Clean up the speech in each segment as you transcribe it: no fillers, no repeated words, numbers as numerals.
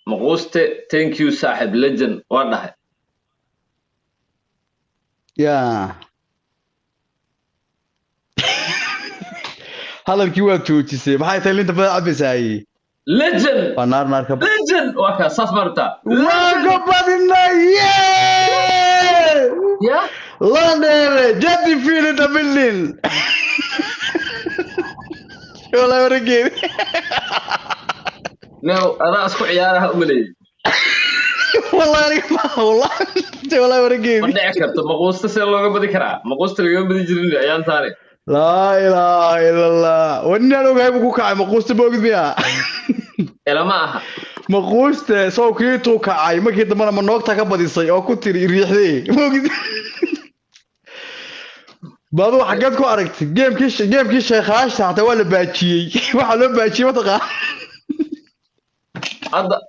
مقوسته thank you صاحب legend واضح يا هذا الكيوات توجسي ما حيث اللي انت بقى عبساي legend فنار نركب legend وكا صفرتا وقبل النية يا لا نيري جدي فيني بالليل والله ورقيني نو انا اسكو عيارها املي والله ورقيني ما دحي كرت مقوسته سي لوغا بدي كرا مقوسته لوغا بدي جيرين عيان ثاني لا اله الا الله واني انا وقايب كوكاي مقوسته بوقد بيها الى ما اها مقوسته سو كيتو كاي ما كيد ما نوقتا كبديسay oo ku tiri riixday bوقد baadu xageed ku aragtay geemkii sheekhaashta hata waa la baajiyay waxa loo baajiyay wadaqa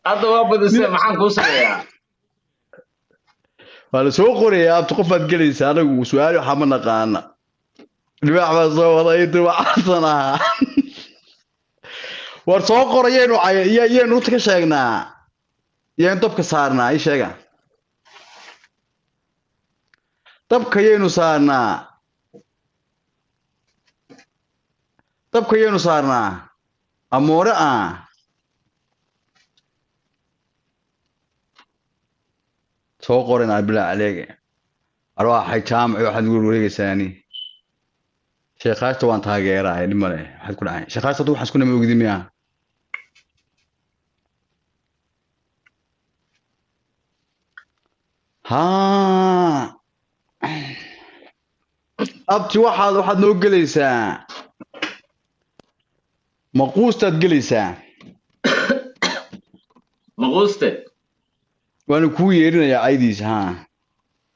هذا waa badisay maxaan ku sameeyaa wala soo qorayaa abtu qof aad galaysaa anagu su'aal waxa ma naqaana libaax baa soo waday inta waxsana war soo qorayeen iyaynu ka sheegnaa yeen dabka saarnaa ay sheegan dabka yeynu saarnaa amoore soo qorina bilaa aleege arwaaxay jaamac waxaad ugu wareegaysaani sheekhaashta waan taageerahay dhimale waxaad ku dhacay sheekhaashta waxaan isku nama ogdi miyaa haa abti waxaad noo gelaysaa maquustaad gelaysaa مقوسته waana kuu yeerinayaa aydiis haa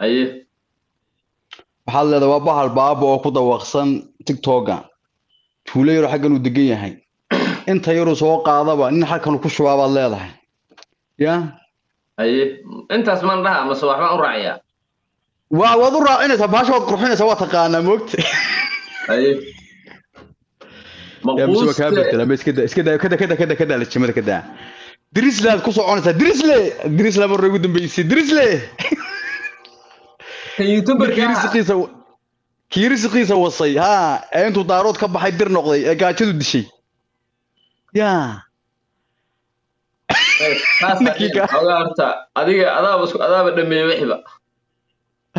aye waxaad leedahay waa bahal baaba oo ku dawaqsan tiktoka tuulo yaro xaggan uu degan yahay inta yaro soo qaadaba nin halkan ku shubaabaad leedahay ya aye intaas man dhaha ama soo waxbaan u raaciyaa waad u raacinaysaa baasha waad qurxinaysaa waa taqaanaa moogta aye يا مسوي كابتن لما كده الجمال كده دريسلا ku soconaysa دريسلا mar ugu dambeysay دريسلا youtuber kiirisiqiisa wasay ha intuu daarood ka baxay dir noqday ee gaajadu dishay ya ogaarta adiga adaaba dhameeyay wixiba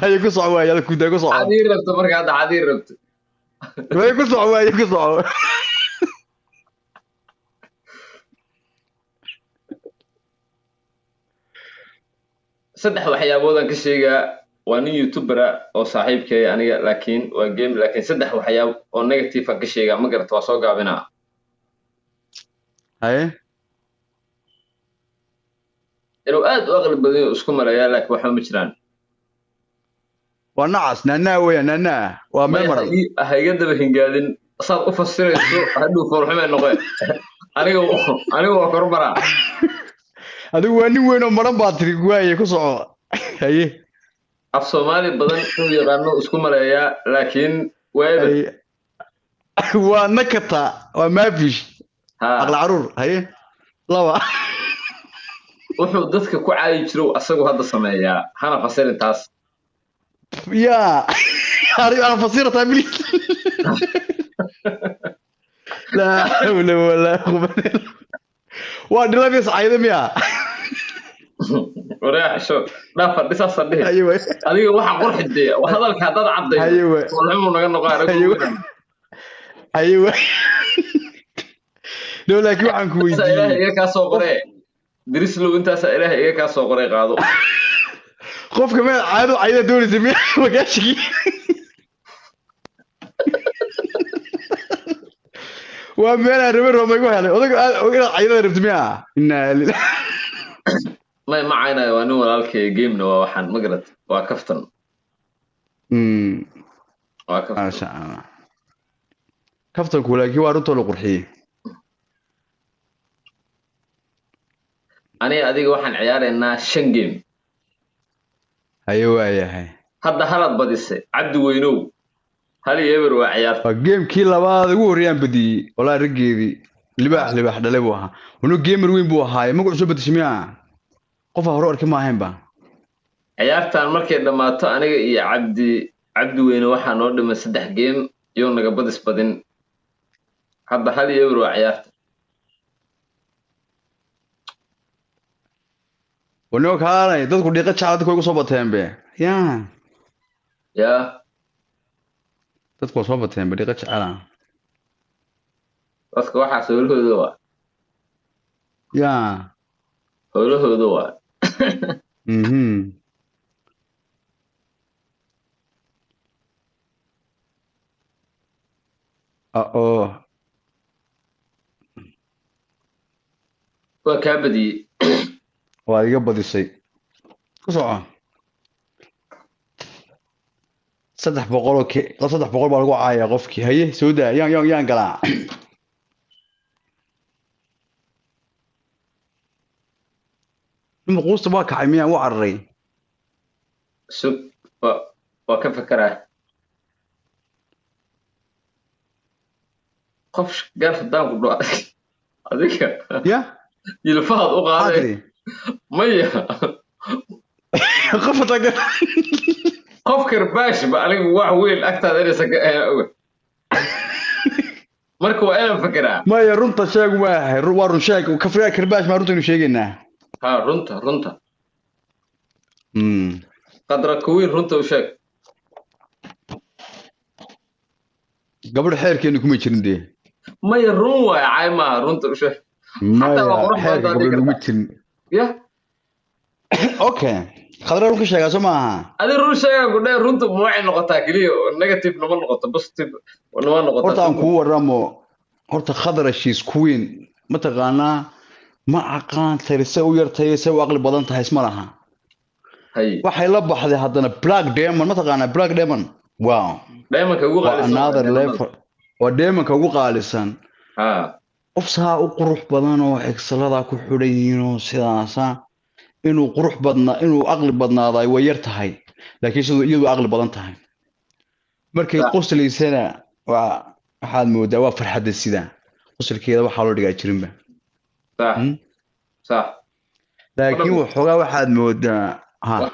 hay ku soo waayay ku soo xadiir rabto marka hadda xadiir rabto way ku soo waayay ku soo saddex waxyaaboodan ka sheegaa waa nin youtuber oo saaxiibkay aniga laakiin waa game laakiin saddex waxyaab oo negative ka sheegaa ma garata waa soo gaabinaa haye inuu aad u aqli badan isku marayaa laakiin waxa ma jiraan waa nacas nana waa memory hayga daba hingaadin saad u fasirayso haduu forxumay noqon aniga waa korbara adigu waa nin weyn oo maran baad tiri waaye ku soco haye af Soomaali badan uu yaqaano isku marayaa laakiin waa nakata waa maafish aqal caruur haye laba wuxuu dadka ku caayi jiro asagu hadda sameeyaa hana fasirin taas يا أنا فصيرة أمريكا لا حول ولا قوة وأنا لا بيس عايدم يا وراح شو لا فردي صدق أيوة هذه واحد قرح الدي وهذا الكهذا عبد أيوة والله ما نقول قارئ أيوة لو لك واحد كويس إلهي كاسو قرئ درس له أنت إلهي كاسو قرئ قاضو خوف كمان عايدة دوري زميل وقاشي وأمينا رمير وما يقول هلا وقال عايدة ربتميها إن ما معنا وانو ولالك جيمنا وحن مقرد وكفتن وكفتن ما شاء الله كفتن كولا كي وارنتو لقرحي أنا أديك وحن عيارنا شن جيم ايوه يا هي هذا هلد بديسه عبد وينو هل يبر وعيار جيم كي لباد ugu horiyaan badiyay wala rigeedii libaax dhalay buu ahaa wanu gamer weyn buu ahaa magacu soo badashmiya qof hore arki ma ahayn ba ciyaartan markay dhamaato aniga iyo cabdi weyne waxaa noo dhimay 3 game iyo naga badis badin hadda hal euro ciyaarta wanu kaalay dadku dhiiqa jacayl dadku ugu soo bateen be ya dadku soo bateen be dhiiqa jacayl dadka waxaa howlahooda waa howlahooda waa waa kaa badiyey waa iga badisay ku soco 300 oo 300 baa lagu caaya qofkii haye soo daa yaan galaa quusta waa kacay miyaan u cararay sug waa ka fakaraa qof gaar fadaan ku dhaw adiga ya yilfaad u qaaday maya qof taga qof karbaash ba anigu wax weyn agtaada inaysan ka oga marka waa inaan fakaraa maya runta sheeg waa run sheeg kafriya karbaash ma runta inuu sheegaynaa ha runta qadra kuwiin runta u sheeg gabadh xeerkeenu kuma jirin dee maya run waay cayma runta u sheeg maya xeerka gabadh kuma jirin ya okay qadra runka sheegaa soo maaha adi run sheegaa ku dheer runta ma waxay noqotaa keliya negative nama noqoto positive nama noqotaa horta aan kuu waramo horta khadra she's queen mataqaanaa ma aqaan tarise u yartay se u aqli badan tahay isma laha waxay la baxday haddana black diamond mataqaanaa black diamond wow diamondka ugu qaalisan another level waa diamondka ugu qaalisan qof saa u qurux badan oo excelada ku xidhan yihiin oo sidaasa inuu qurux badnaa inuu aqli badnaaday way yar tahay laakiin sidoo iyadu aqli badan tahay markay qoslaysana waxaad moodaa waa farxadda sida qosalkeeda waxaa loo dhigaa jirinba صح لكن وحوغا واحد مودا ها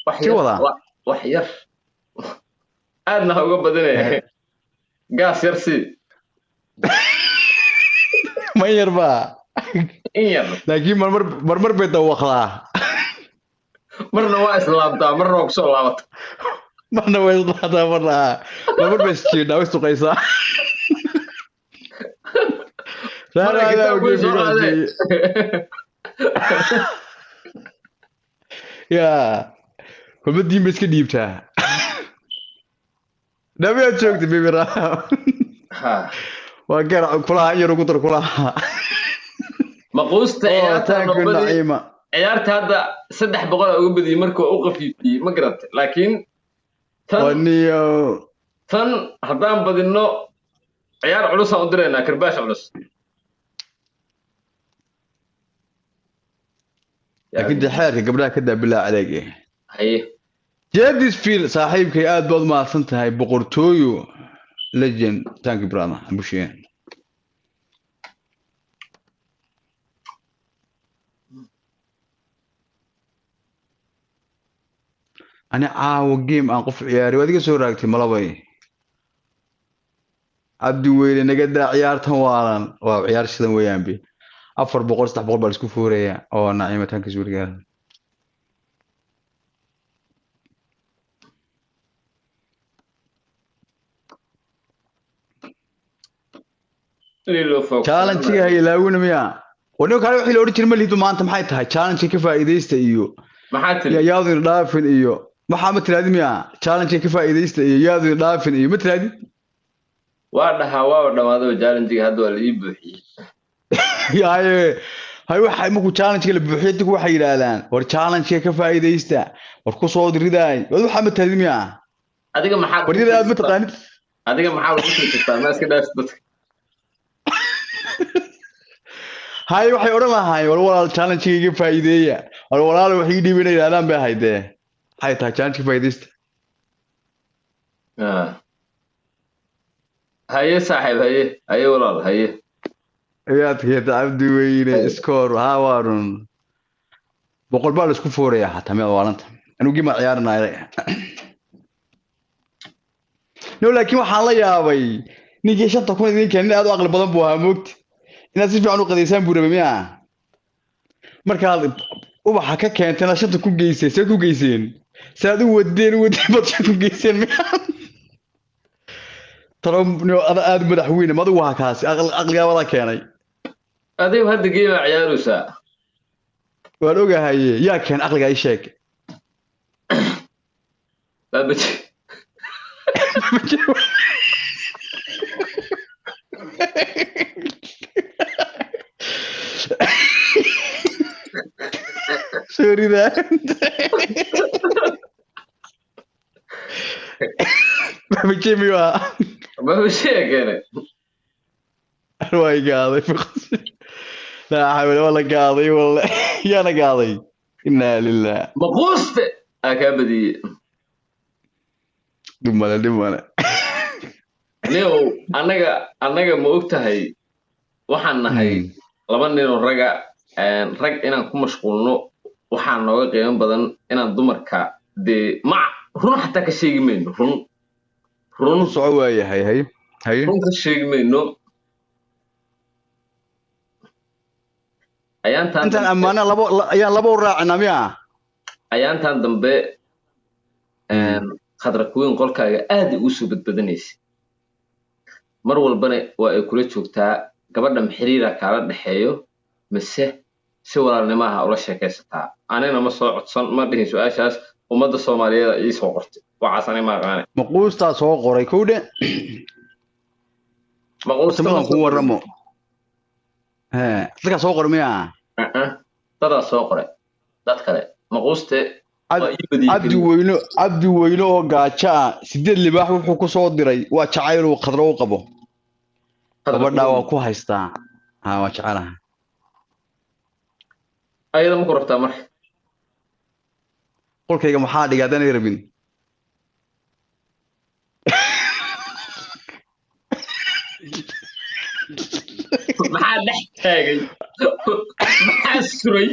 wax yar aadna uga badanay gaas yar si ma yarba laakiin marmar bay dawaqdaa marna waa islaamtaa marna waa kusoo laabata marna waa islaamtaa marna bay isjiidhaa way suqaysaa يا فبدي مسك ديبتها نبي أشوف تبي برا وكان كلها يروح كتر كلها مقوست عيارت هذا سدح بقول أقول بدي مركو أوقف في مقرط لكن ثن هذا بدي إنه عيار علوس أقدرنا كرباش علوس لكن دحيرك قبلها كده بالله عليك هي جديس فيل صاحبك aad baad ma santahay boqortooyo legend thank you brother abushiin ana aawo game aan qof ciyaari wadiga soo raagtay malabay abdi weyle naga daa ciyaartan waalan waa ciyaar sidan weeyaan bi 400 300 baa isku fuuraya oo naciimataanka suuriga challenge ay laawuna miya wano kale wixii la oran jiray malihidu maanta maxay tahay challenge ka faa'iideysta iyo maxaa tiri yaadin dhaafin iyo maxaa ma tiraadi miya challenge ka faa'iideysta iyo yaadin dhaafin iyo ma tiraadi waa dhamaado challenge hadda waa la ii buuxiyay hay waxay markuu challenge la buuxiyay dadku waxay yiraahdaan war challenge ka faa'iideysta war ku soo diriday waxa ma tiraadi miya adiga maxaa warida ma taqaanid adiga maxaa ugu tirtaa ma iska dhaaf dadka هاي waxay oran lahaay walaal challenge iga faa'iideeya walaal waxay dhiibinay ilaalan bay haydee hay taa challenge faa'iideysta haye saaxiib haye walaal haye ayaad keenta cabdi weyne iskoor haa waarun boqol baa la isku fooraya xataa meel waalanta anugii ma ciyaaranayo no laakiin waxaan la yaabay ninkii 5,000 idin keenay aad u aqli badan buu ahaa moogti inaad si fiican u qadeysaan buu rabay miya markaad ubaxa ka keentana 5 ku geysay see ku geyseen saad u wadeen bad ku geyseen miya taram no aad madaxweyne madu waa kaas aqliga wada keenay adigu hadda geema ciyaarusa waan ogahay yaa keen aqliga ay sheeg babaji sorry that babaji miwa babaji keenay way gaaday لا حول ولا قاضي والله يا انا قاضي انا لله مقوست اكابدي دمنا leo anaga ma ogtahay waxaan nahay laba nin oo rag inaan ku mashquulno waxaan nooga qiimo badan inaan dumarka de ma run xataa ka sheegmayno run soo waayahay hay run ka sheegmayno intaan ammaana labo raacina miya ayaantan dambe khadra kuweyn qolkaaga aad u soo badbadanaysa mar walbana waa ay kula joogtaa gabadha xiriira kala dhaxeeyo mise si walaalnimo ah ula sheekaysataa anina ma soo codsan ma dhihin su'aashaas ummadda Soomaaliyeed ay soo qortay waxaas anay ma aqaan maquusta soo qoray kowde maquusta ku waramo dadka soo qoray miya dada soo qoray dad kale maquuste abdi weyno oo gaaja 8 libaax wuxuu ku soo diray waa jacayl uu qadro u qabo gabadha waa ku haystaa waa jacaylaha ayada ma ku rabtaa marka qolkayga maxaa dhigaadaan rabin maxaa dhex taagay maxaa suray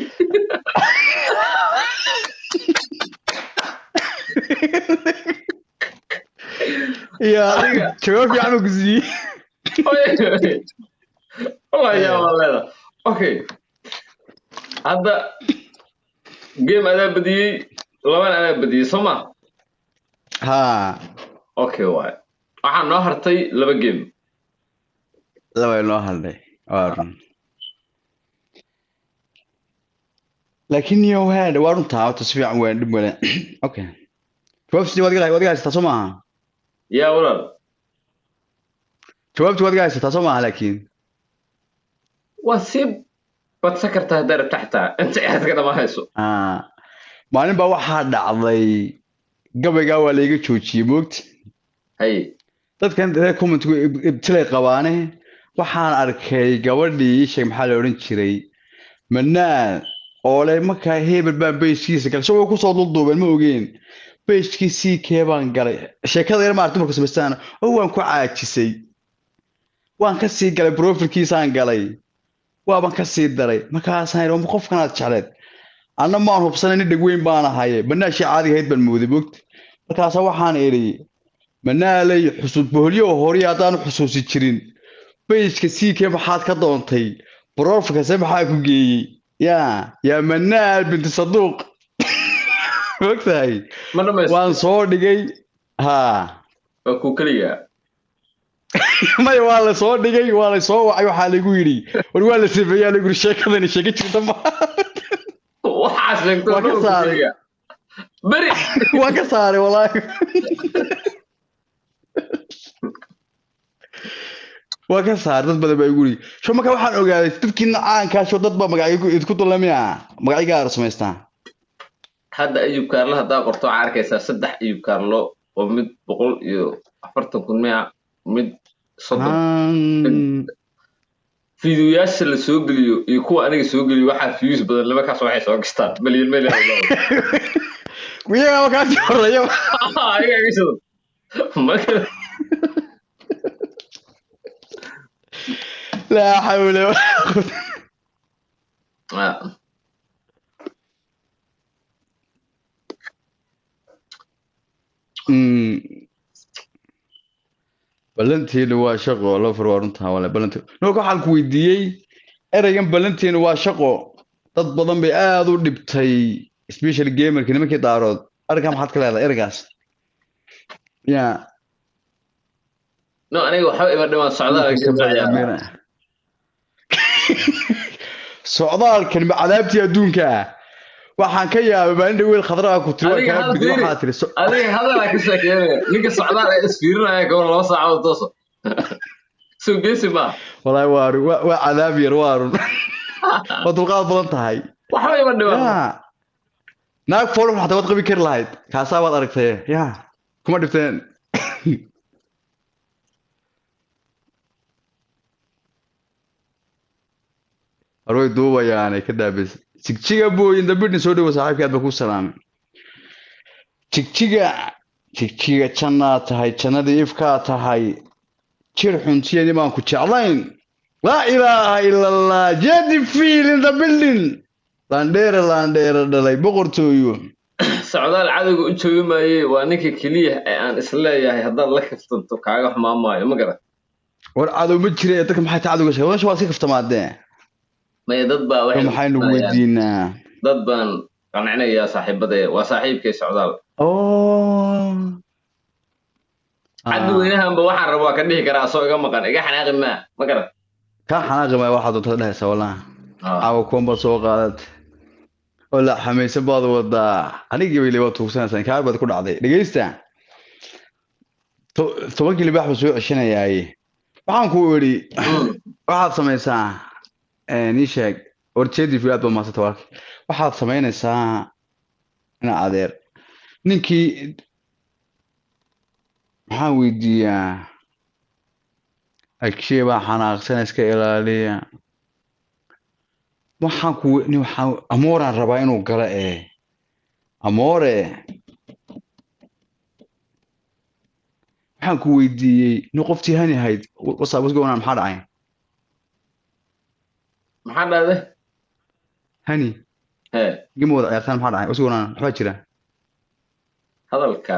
يا شباب يعملوا كذي والله يا والله اوكي هذا جيم انا بدي لبان انا بدي سما ها اوكي واي waxaan noo hartay laba game noo hartay لكن يو هذا وارن تاو تصفيع وين دبله اوكي توفسي ودي تسمعها يا ولد توفت ودي تسمعها لكن وسيب بتسكرت هدار تحتها انت قاعد كده ما هيسو maalin baa waxa dhacday gabayga waa la iga joojiyay moogti hay dadkan comment ibtilay qabaane waxaan arkay gabadhii sheeg maxaa la oran jiray manaan oo leh markaa hebel baan bayskiisa galay soo ku soo dulduubeen ma ogeen bayskiisii keebaan galay sheekada yar maartay markuu sameystaan oo waan ku caajisay waan ka sii galay profilkiisaan galay waaban ka sii daray markaasaan yiri qofkan aad jecleed anna ma hubsanin dhigweyn baan ahay banaashi caadi ahayd baan mooday boogti markaas waxaan iri manaalay xusud bohliyo hore aadaan xusuusi jirin bayska sii kee maxaad ka doontay profilka se maxaa ku geeyay يا منال بنت صدوق وقتها وان صودقي ها اكو كليا ما يوالا صودقي ولا سو وحي waxa lagu yiri war wala sifaya lagu sheekadani sheegay jirta ma waxa sheegto bari waa ka saaray wallahi waa ka saar dad badan baa igu yiri soo marka waxaan ogaaday dadkiina caanka soo dad ba magacaygu idku dulamaya magacayga rasmaystaan hadda ayub kaarlo hadaa qorto arkaysa 3 ayub kaarlo oo mid 140,000 mid 30 fiidiyoyaasha la soo geliyo iyo kuwa aniga soo geliyo waxa views badan laba kaas waxay soo gastaan milyan wiiga ka horeeyo ayaga isu لا حول ولا قوة. آه. balantiina waa shaqo loo farwaarintaa wala balanti noo waxaan ku weydiiyey eraygan balantiina waa shaqo dad badan bay aad u dhibtay especially gamerka nimankii daarood arrinkan maxaad ka leedahay eraygaas ya no aniga waxa iba dhiman socdaal socdaalkan ma cadaabtii adduunka ah waxaan ka yaabay maalin weel khadraa ku tiri waa kaa bidi waxaa tiri adiga hadalaa ka sheekeynaya ninka socdaal ay isfiirinaya gobol 2 saacadood tooso soo geesi ma wallahi waa cadaab yar waa run waa dulqaad badan tahay waxa iba dhiman naag foolo waxaad wad qabi kari lahayd kaasaa waad aragtay ya kuma dhibteen arway duubayaanay ka daabis jigjiga booyin dambidhin soo dhawo saaxiibkii aad ba ku salaamay jigjiga jannaa tahay jannadii ifkaa tahay jir xuntiyadii baan ku jeclayn laa ilaaha ila allah jadi fiil in the building landheera dhalay boqortooyo socdaal cadowga u joogi maayey waa ninka keliya ee aan isleeyahay haddaad la kaftanto kaaga xumaamaayo ma garan war cadow ma jira ee dadka maxay cadowga sheegay meesha waa iska kaftamaadee maya dad baa waxay maxaynu weydiinaa dad baan qancinayaa saaxiibadee waa saaxiibkay socdaal cadoweynahanba waxaan rabaa ka dhihi karaa soo iga maqan iga xanaaqi maa ma garan ka xanaaqi maa waxaad doontada dhehaysa wallahi caawa kuwanbaad soo qaadat oo la xamaysan baad wadaa anigii bay leewa tuugsanaysaa kaar baad ku dhacday dhegeysta 10 libaax buu soo ceshanayaaye waxaan ku idhi waxaad samaysaa nii sheeg warjeedii fiyaad baa maasata walki waxaad samaynaysaa ina adeer ninkii maxaan weydiiyaa agshiye baa xanaaqsan iska ilaaliya waxaan ku amooraan rabaa inuu galo amoore waxaan ku weydiiyey nin qoftii hani ahayd wasaab wasgoonaan maxaa dhacay maxaa dhacday hani gima wada ciyaartaan maxaa dhacay wasgoonaan waxbaa jira hadalka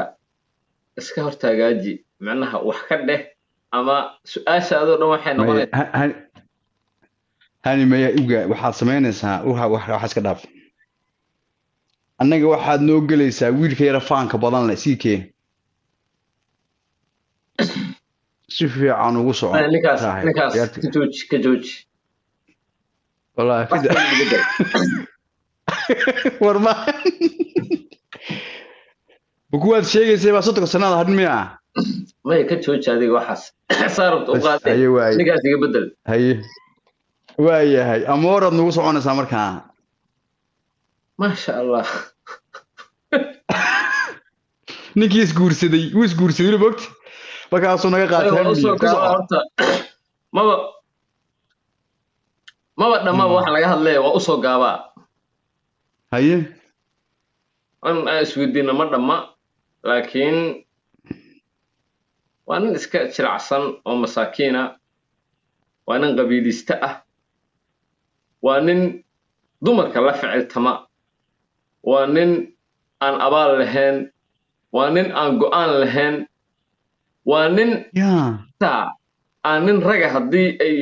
iska hortaagaaji macnaha wax ka dheh ama su-aasha adoo dhan waxay noqonaysaa hani maya uga waxaad samaynaysaa waxa iska dhaaf annaga waxaad noo gelaysaa wiilka yara faanka badan leh siikee si fiican ugu soco ninkaas ka jooji wallahi war ma bukuwaad sheegaysay baa soddonka sanada hadhin miya may ka jooji adiga waxaas saarabta u qaatay ninkaas iga bedel haye waayahay amooraad nagu soconaysaa markaa maasha allah ninkii isguursaday wuu isguursaday weli mogta markaasuu naga qaatay maba dhammaba waxa laga hadlaya waa usoo gaabaa haye an isweydiina ma dhamma laakiin waa nin iska jiracsan oo masaakiina waa nin qabiilista ah waa nin dumarka la ficiltama waa nin aan abaal lahayn waa nin aan go'aan lahayn waa nin aan nin raga haddii ay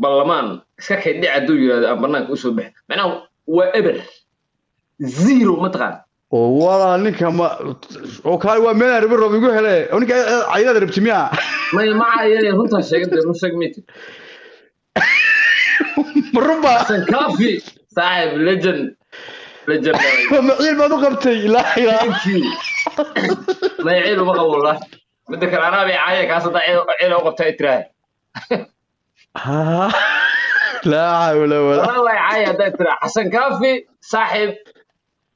ballamaan iska kay dhic hadduu yidhahdo aan bannaanka usoo baxin macnaha waa eber zero mataqaan oo walaa ninka ma oo kaali waa meel arbi roob igu hele oo ninka cayada rabti miya may ma cayay runta sheegay run sheeg mid marba san kafi saaxib legend ma ciil baad u qabtay ilaa ma ciil uma qabo wallah mid kale ana bay caaya kaas daa ciil u qabtay tiraay لا حول ولا قوة والله عايا ده ترى حسن كافي صاحب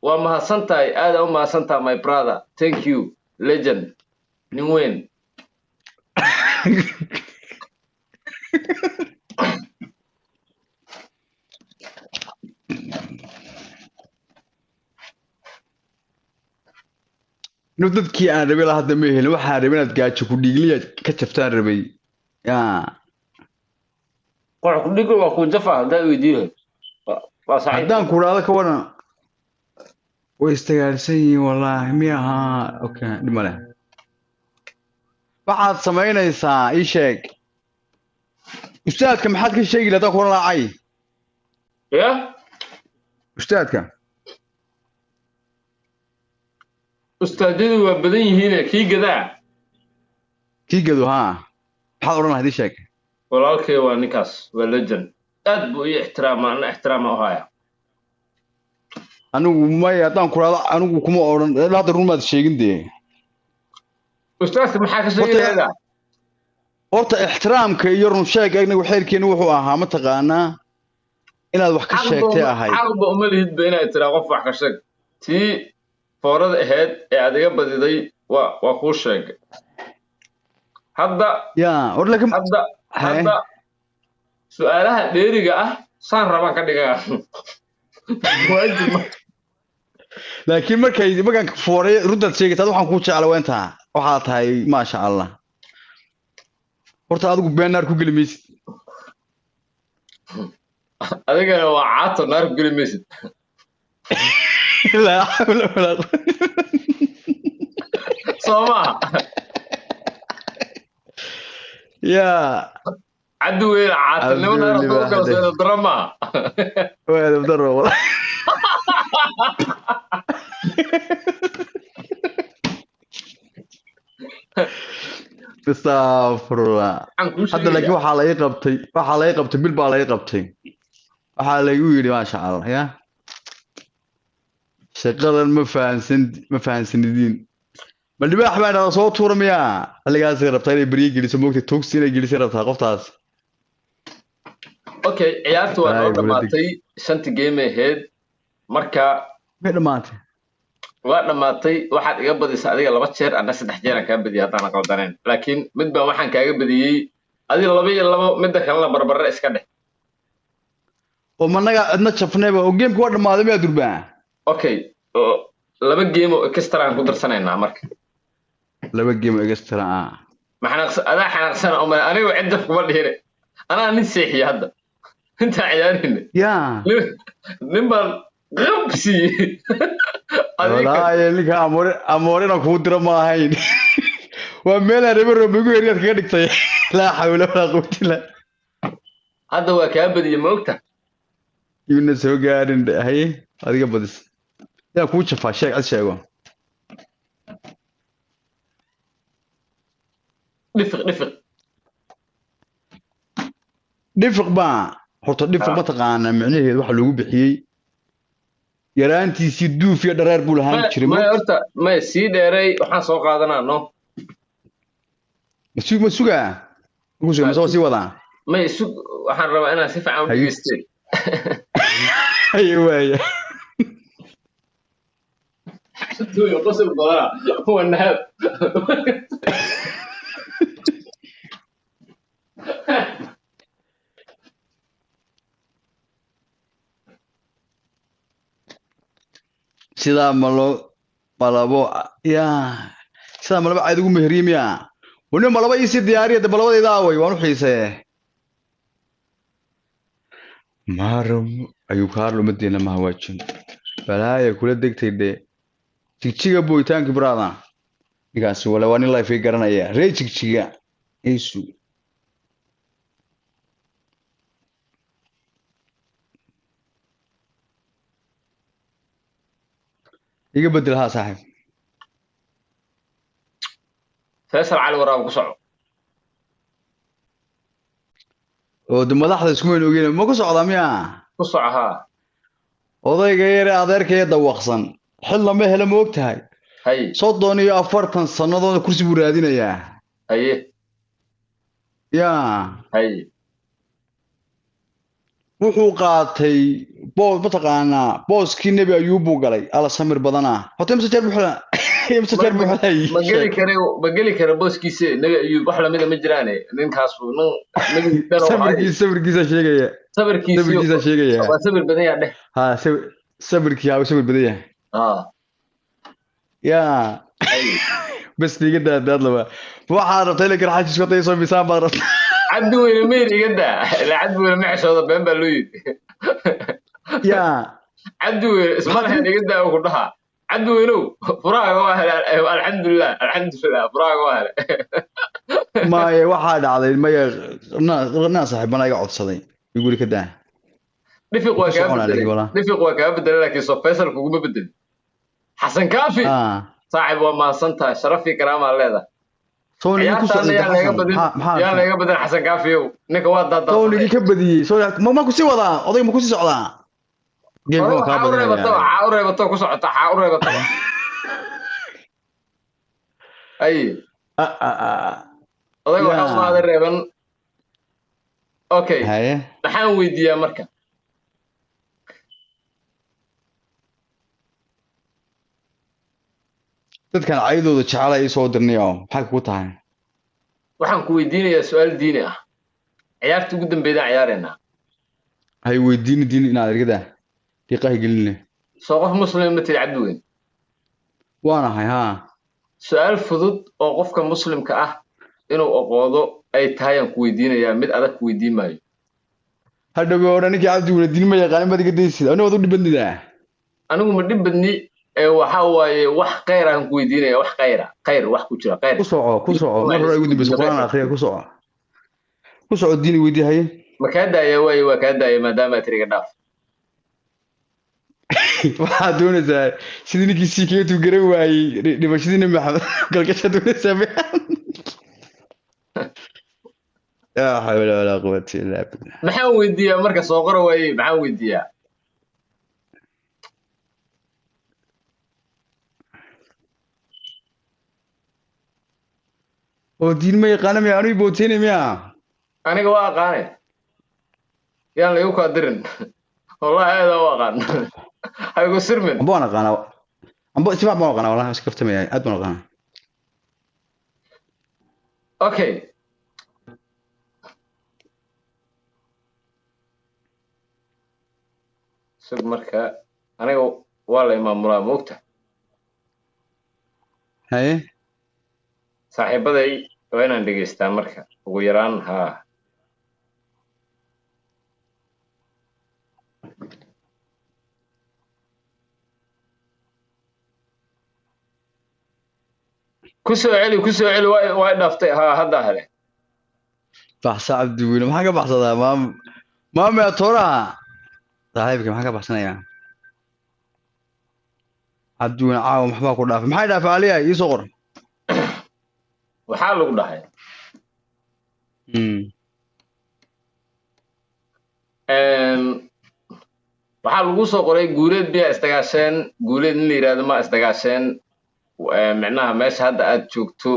وما سنتاي هذا وما سنتا my brother thank you legend من وين dadkii aan rabay la hadda ma helin waxaan rabay inaad gaajo ku dhiigliya ka jaftaan rabay yaa qox ku dhigo waa ku jafa hadaa weydiiyo waa saaxiib haddaan ku raado ka waran way istagaalsan yihiin wallaahi miyaha okay dhib male waxaad samaynaysaa ii sheeg ustaadka maxaad ka sheegi lahayd haddaan kula laacay ya ustaadka ustaadadu waa badan yihiin kii gadaa kii gado haa maxaad odhan lahayd ii sheeg walaalkay waa ninkaas waa legend aad buu ii ixtiraama ana ixtiraama u haya anigu may haddaan ku raado anigu kuma odhan hadda run maad sheegin dee ustaadka maxaa ka sheegi lahayd horta ixtiraamka iyo run sheeg anagu xeerkeenu wuxuu ahaa mataqaanaa inaad wax ka sheegtay ahayd xaqba uma lihidba inaad tiraa qof wax ka sheeg tii foorada ahayd ee aad iga badiday waa kuu sheegay hadda hadda su'aalaha dheeriga ah saan rabaan ka dhigaa laakiin markaan fooray runtaad sheegaytaad waxaan kuu jecla weentaa waxaa tahay maasha allah horta adigu been naar ku geli maysid adigana waa caato naar ku geli maysid laa xawla walaa soo maaha yaa عدو وين عاطل لو انا توقع سنه دراما وين بدرو استغفر الله هذا لك waxa la qabtay bil baa la qabtay waxa la yiri ma sha Allah ya shaqadan ma fahansanidin ma dhibax baan soo tuurmaya haligaas rabtaa inay bariye geliso moogtay toogsi inay geliso rabtaa qoftaas okay ciyaartu waa noo dhamaatay shanti game ahead marka ma dhamaatay waa dhamaatay waxaad iga badisay adiga 2 jeer ana 3 jeer aan ka badiyay hadaan qaldaneen laakiin mid baan waxaan kaaga badiyay adiga 2 iyo 2 mid kale la barbar iska dheh oo managa adna jafnayba oo game-ku waa dhamaaday ma durbaa okay 2 game oo extra aan ku darsanaynaa marka 2 game oo extra maxana adaa xanaaqsan oo aniga cidda kuma dhihine ana nin seexiya hadda inta ciyaarin ya nimbar qabsi walaay ninka amorina ku dira ma ahayn waa meel aan rabay ugu heeriyad kaga dhigtay la xawla wala quwwata illa hadda waa ka badiye ma ogta yuna soo gaarin hay adiga badis yaa ku jafa sheeg ad sheego dhifiq baa horta dhifiq ma taqaana macnaheedu waxa lagu bixiyay yaraantiisii duuf iyo dhareer buu lahaan jiray ma horta ma sii dheeray waxaan soo qaadanaa no ma suga ma soo sii wadaa ma sug waxaan rabaa inaan si fiican u dhageysto waaya tuyo qosol badana huwa nahab sida malabo ya sida malabo aad ugu mehrimiya wani malabo isi diyaariyada malabadeeda away waan u xiisay marum ayu kaarlo madina ma waajin balaaya kula degtay de jigjiga boytaanki brada igaas wala waan life ay garanaya ree jigjiga isu iga bedel ha saaxib faysal cali waraab ku soco oo madaxda isku weyn ogeyn ma ku socdaa miya ku soco ha odayga yar adeerkay dawaqsan xil lama helo ma ogtahay hay 34 sanadood kursi buu raadinayaa haye ya hay wuxuu qaatay boos mataqaanaa booskii nabi ayuub uu galay ala samir badana hotel masajeer buuxda ma geli kare booskiisa nabi ayuub wax lamida ma jiraan ninkaas sabirkiisa sheegaya waa sabir badan yaa dheh ha sabir badan yahay ya bas diga daad laba waxaa rabtay la garxaajis ka tayso misaan baad rabtay عبد وين مير يقدا لا عبد وين ما عشوده بين بالويد يا عبد وين اسمه هنا يقدا وكلها عبد وينو فراغ واهل الحمد لله الحمد لله فراغ واهل ما waxaa dhacday ma saaxiibana iga codsaday iguri ka daa نفق وكا بدل لكن سو فيصل كوما بدل حسن كافي صاحب وما سنتا شرفي كرامه الله سوني ku socday yaa laga badan xasan kaafiyo ninka waa dad soonig ka badiyay soo ma ku sii wadaa oday ma ku sii socdaa geemka ka badan reebato ku socota reebato ay oday waxa ma aad reeban okay waxaan weydiiyaa marka dadkan caydooda jecel ay soo dirnayo maxay ku tahay waxaan ku weydiinayaa su'aal diini ah ciyaarta ugu dambeeyay ciyaarena hay weydiin inaad ergada diiqaha gelinle soo qof muslim ma tii cabdi weyn waana hay su'aal fudud oo qofka muslimka ah inuu aqoodo ay tahay aan ku weydiinayaa mid adag ku weydiin maayo hadaba oranki cabdi weyn diin ma yaqaan ma diga deysida anigu wadu dhibadnida anigu ma dhibadni waxa waaye wax qeyr aan ku weydiinaya wax qeyr wax ku jira qeyr ku soco mar hore ugu dambeysay quraan akhriya ku soco diin weydiihay ma ka daaya way waa ka daaya maadaama tiriga dhaaf waxa doonaysaa sidii ninkii siikeetu garan waayay dhibashadiina maxamed galgasha doonaysaa ya hawla wala quwwata illa billah maxaan weydiiyaa marka soo qoro waayay maxaan weydiiyaa oo diin ma yaqaan ma anigu booteene miya aniga waa aqaanay yaan lagu ka dirin wallahi aad waa aqaan aygu sirmin ambaan aqaana si baan aqaana wallahi iska fahmay aad baan aqaana okay sug marka aniga waa la maamulaa moogta haye saaxiibaday waa inaan dhegeystaa marka ugu yaraan ku soo celi way dhaftay hadda hele baxsa cabdi weyn maxaa ka baxsadaa maama tooraha saaxiibka maxaa ka baxsanayaa cabdi weyn caawa maxbaa ku dhaafay maxay dhaafay aliya ii soo qor waxaa lagu dhahay waxaa lagu soo qoray guuleed biya isdagaasheen guuleed in la yiraahdo ma isdagaasheen macnaha meesha hadda aad joogto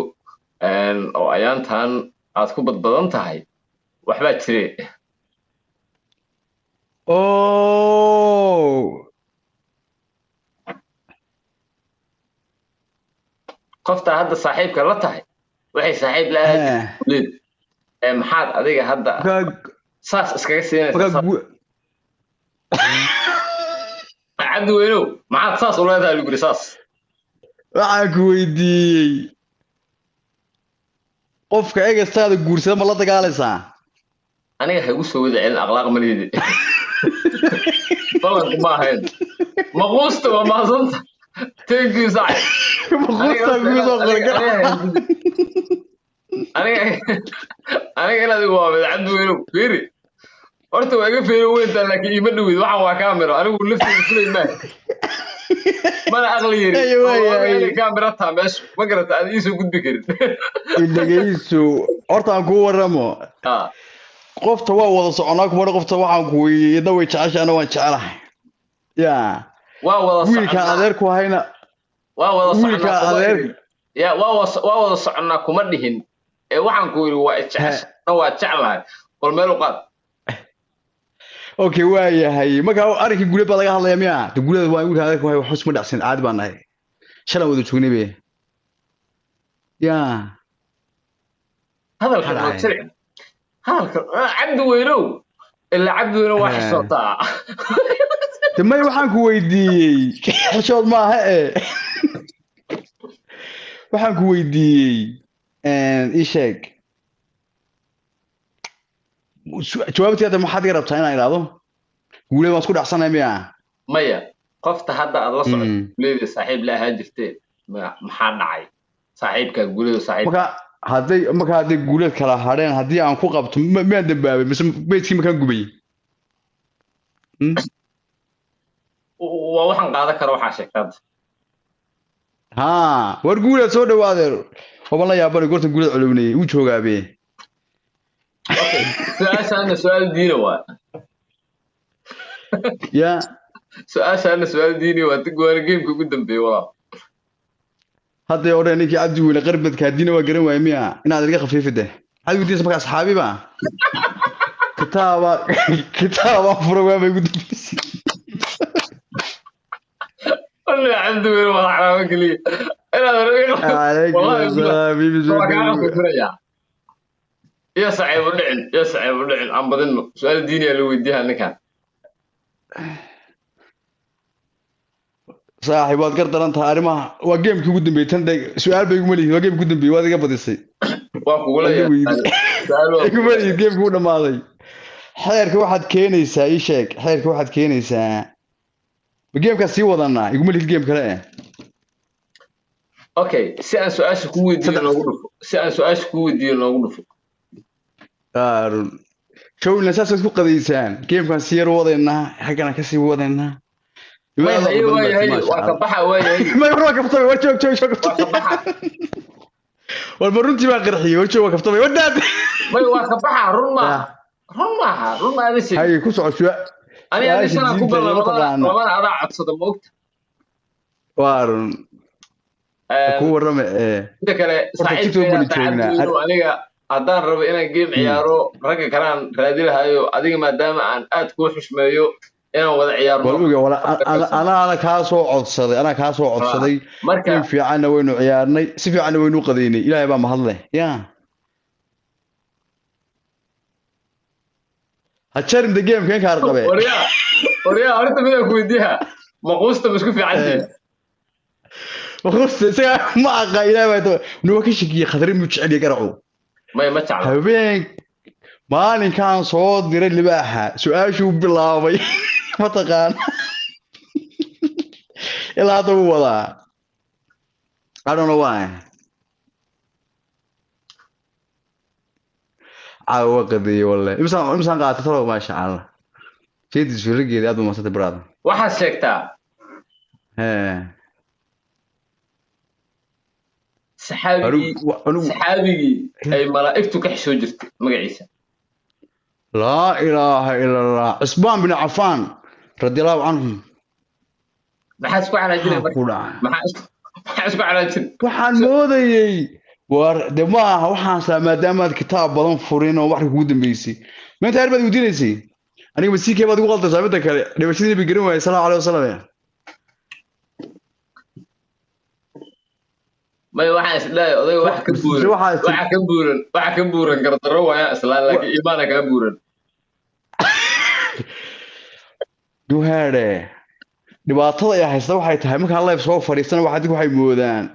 oo ayaantan aad ku badbadan tahay waxbaa jire qofta hadda saaxiibka la tahay waxay saaxiib la ahayd maxaad adiga hadda saas iskaga siinaysaa cabdi weynow maxaad saas u leedahay luguri saas waxaan ku weydiiyey qofka egastaada guursada ma la dagaalaysaa aniga ha igu soo wada celin akhlaaq ma leedi balanku ma ahayn maquusta waa maasanta thank you saaxiib maquusta kugu soo qorgala aniga inaad igu waamid cabdi weynow fiiri horta waa iga feerin weyntaa laakiin iima dhowid waxaan waa kaamiro anigu laftiisa fulay maaha mana aqli yiri kaamiro taa meesha ma garata aad iisoo gudbi karin dhegeyso horta aan kuu waramo qofta waa wada soconaa kuma qofta waxaan ku weeyay way jeceshay ana waan jecelahay ya waa wada soconaa wiilka adeer ku hayna waa wada soconaa adeer ya waa wada soconaa kuma dhihin ee waxaan ku yiri waa jeceshay waa jecelahay qol meel u qaad okay waayahay marka arki guuleed baa laga hadlayaa miya guuleed waa wiilka adeer ku hay wax isma dhacsin aad baan nahay shalan wada joognay be ya hadalka cabdi weynow ilaa cabdi weynow waa xisootaa damay waxaan ku weydiiyey xishood maaha waxaan ku weydiiyey ii sheeg jawaabtii hadda maxaad iga rabtaa inaan idhaahdo guulee waan isku dhacsanay miya maya qofta hadda aad la socoto guuleeda saaxiib la ahaan jirtee maxaa dhacay saaxiibka guuleeda saaxiib marka hadday guuleed kala hadheen haddii aan ku qabto miyaan dambaabay mise beydkii makaan gubay waa waxaan qaadan kara waxaa sheegtaada haa war guuleed soo dhawaadee waban la yaabana goorta guuleed colownayay uu joogaabe su-aashaana su-aal diina waa ya su-aashaana su-aal diini waa waana geemka ugu dambeeyey walaal hadday odhan ninkii cabdi weyne qarbadka haddiina waa garan waaya miya inaad iga khafiifide maxaad weydiinaysa marka asxaabiba kitaaba fura waabay ugu dambeysay والله عبد وين والله حرام كلي يا صعيب ولعن يا صعيب ولعن عم بظنه سؤال ديني اللي وديها نكان صاحب waad gar daran tahay arimaha waa geemkii ugu dambeeyay tan su'aal bay igu maleeyay waa geemkii ugu dambeeyay waad iga badisay waa kugu leeyahay igu maleeyay geemkii u dhamaaday xeerka waxaad keenaysaa ii sheeg xeerka waxaad keenaysaa geemka sii wadana igu maleeyay geem kale okay si aan su'aasha ku weydiiyo noogu dhufo si aan su'aasha ku weydiiyo noogu dhufo arun showna saas ku qadeysaan geemkan sii yar wadayna xagana ka sii wadayna ما هي وكبحها وين ما يروح كفتمي وجهك والمرنتي ما قرحي وجهك كفتمي وداد ما وكبحها رما هذا شيء هاي كسو شو انا هذا سنه كبر لما انا عدسد موقت وارن كو رمى انت كره سعيد aniga hadaan rabo inaan game ciyaaro raga kalaan raadi lahayo adiga maadaama aan aad ku xushmeeyo inaan wada ciyaarno ana ka soo codsaday in fiican waynu ciyaarnay si fiican waynu qadeynay ilaahay baa mahad leh ya hajarin the game kan kaar qabe wariya horta mid ku weydiiha maquusta isku fiican maquusta isaga ma aqa ilaahay baa noo ka shaqiyay khadri mu jecel garaco ma jecel habeen maalinkan soo diray libaaxa su'aashu bilaabay mataqaan ilaa dad wada I don't know why caawa qadiyo wallahi imsaan qaata talo ma sha Allah jeedis fiirigeeda aad u maasatay brother waxa sheegtaa saxaabigi ay malaa'iktu ka xisoo jirtay magaciisa لا إله إلا الله عثمان بن عفان رضي الله عنه ما حاسكوا على جنب ما حاسكوا على جنب waxaan moodayay war demaha waxaan saamaadaamaad kitaab badan furin oo wax ku dambeysay maanta arbaad u diinaysay aniga masiikay baad ugu qalday saamada kale dhibashadii bi garan waayay sallallahu alayhi wasallam ما waxaan isleeyahay oday wax ka buuran gardaro waaya islaan laakiin iimaana ka buuran duhare dhibaatada ay haysta waxay tahay marka live soo fariisana waxay moodaan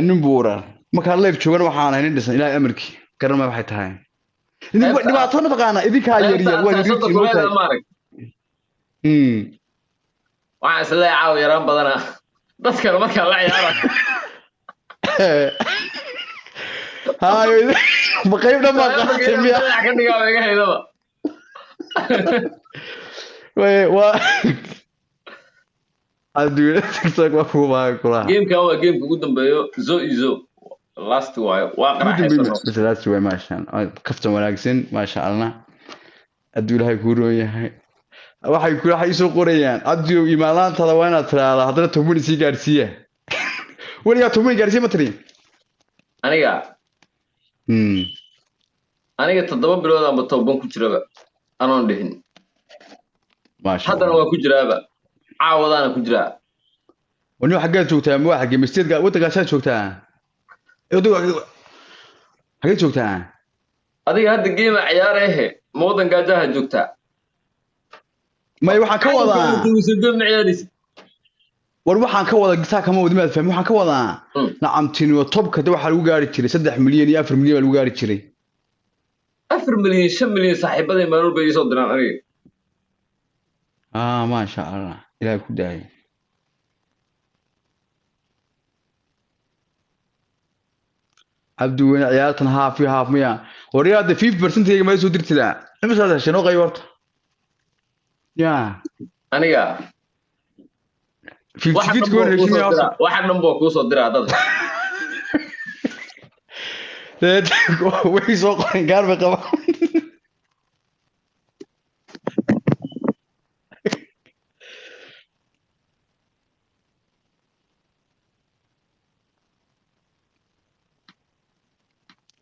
nin buuran marka live joogan waxaan ahay nin dhisan ilaahay amarkii garan ma waxay tahay dhibaatada taqaana idinka yariya waa yariya waxaan isleeyahay caaw yaraan badana dadka marka la ciyaaro هاي بقيمنا ما قاسم يا كان دغا ويغا هيدبا و ادوي تكتك وفوما كلا جيم كان هو جيم ugu dambeeyo zo last way waa qaraxaysan last way ma sha Allah kaftan wanaagsan ma sha Allah aduu ilahay ku roon yahay waxay soo qorayaan aduu iimaantada waa inaad tiraahdo hadana toban si gaarsiiya waliga toban gaarsiiya ma tirin aniga 7 bilood aan toban ku jiraba anoon dhihin maasha hadana waa ku jiraaba caawadana ku jiraa wani xagga joogtaa ma xagga misteedka waddanka soo joogtaa xagga joogtaa adiga hadda geema ciyaarahe ma waddanka jaaha joogtaa ma waxaan ka wadaa war waxaan ka wada gitaa kama wada maad fahmin waxaan ka wada nacamtiin oo topka waxa lagu gaari jiray 3 milyan iyo 4 milyan lagu gaari jiray 4 milyan 5 milyan saaxiibaday maalul bay soo diraan aniga ما شاء الله إلى كداي عبد وين عيالتنا هاف ميا ورياض 5% ما يسود درت لا بس هذا شنو غيرت يا aniga 50 تقول ليش ما يوصل waxaan dhan buu ku soo diraa dad وين سوق قال بقى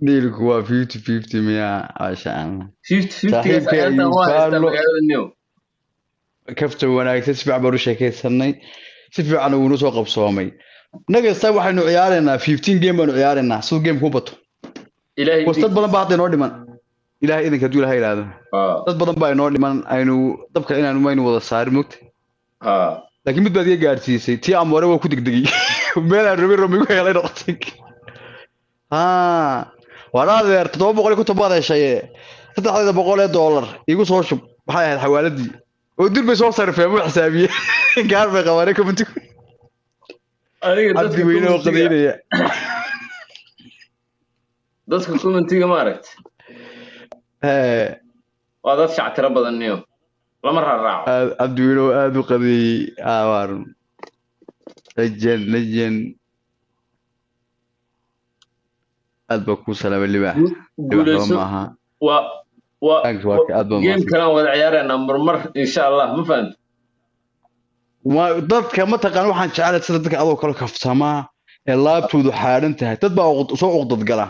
ديلك هو 50 ميا عشان 50 صاحبك ayaan waa يقال haysta له magaalada new كفته wanaagsan si fiican baan u sheekaysanay si fiican uu noo soo qabsoomay nagasta waxaynu ciyaaraynaa 15 game baanu ciyaaraynaa soo game ku bato ilaahay wastad badan baa hadda noo dhiman ilaahay idinka duu ilaahay ilaado dad badan baa inoo dhiman aynu dabka inaanu maynu wada saarin mugta laakiin mid baad iga gaarsiisay tii amore waa ku degdegay meel aan rabin romigu helay noqotay waradeer 700 ku tabaadashay $300 igu soo shub waxay ahayd xawaaladii oo dir bay soo sarfeen mu xisaabiye gaar bay qabanay comment aniga dadka weyn oo qadeynaya dadka commentiga ma aragt waa dad shactira badan niyo lama raaco abdiweyno aad u qadeeyay aawar lejen aad ba ku salaamay libaax maaha game kalaan wada ciyaaraynaa marmar insha allah ma fahant dadka ma taqaan waxaan jecelahay sida dadka adoo kala kafsamaa ee laabtoodu xaaran tahay dad baa soo uqdad gala